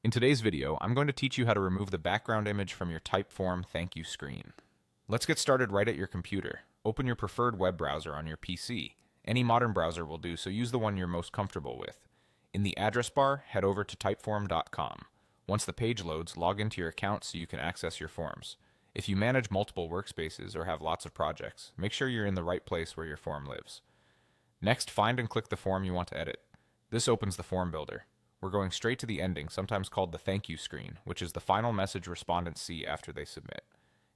In today's video, I'm going to teach you how to remove the background image from your Typeform thank you screen. Let's get started right at your computer. Open your preferred web browser on your PC. Any modern browser will do, so use the one you're most comfortable with. In the address bar, head over to typeform.com. Once the page loads, log into your account so you can access your forms. If you manage multiple workspaces or have lots of projects, make sure you're in the right place where your form lives. Next, find and click the form you want to edit. This opens the form builder. We're going straight to the ending, sometimes called the thank you screen, which is the final message respondents see after they submit.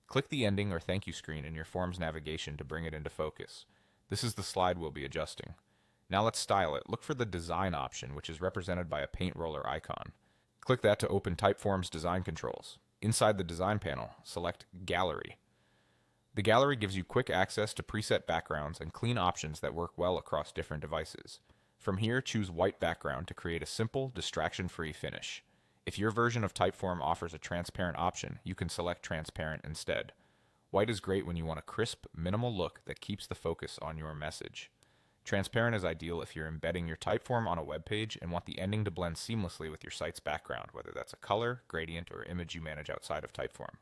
Click the ending or thank you screen in your form's navigation to bring it into focus. This is the slide we'll be adjusting. Now let's style it. Look for the design option, which is represented by a paint roller icon. Click that to open Typeform's design controls. Inside the design panel, select Gallery. The gallery gives you quick access to preset backgrounds and clean options that work well across different devices. From here, choose white background to create a simple, distraction-free finish. If your version of Typeform offers a transparent option, you can select transparent instead. White is great when you want a crisp, minimal look that keeps the focus on your message. Transparent is ideal if you're embedding your Typeform on a web page and want the ending to blend seamlessly with your site's background, whether that's a color, gradient, or image you manage outside of Typeform.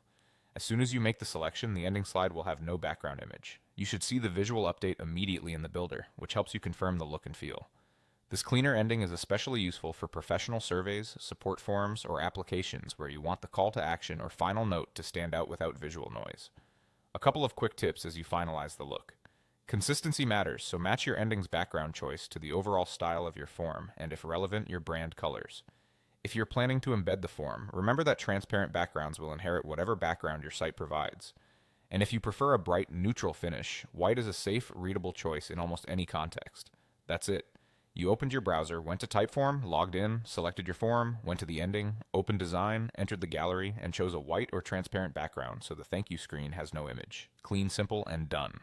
As soon as you make the selection, the ending slide will have no background image. You should see the visual update immediately in the builder, which helps you confirm the look and feel. This cleaner ending is especially useful for professional surveys, support forums, or applications where you want the call to action or final note to stand out without visual noise. A couple of quick tips as you finalize the look. Consistency matters, so match your ending's background choice to the overall style of your form and, if relevant, your brand colors. If you're planning to embed the form, remember that transparent backgrounds will inherit whatever background your site provides. And if you prefer a bright, neutral finish, white is a safe, readable choice in almost any context. That's it. You opened your browser, went to Typeform, logged in, selected your form, went to the ending, opened design, entered the gallery, and chose a white or transparent background so the thank you screen has no image. Clean, simple, and done.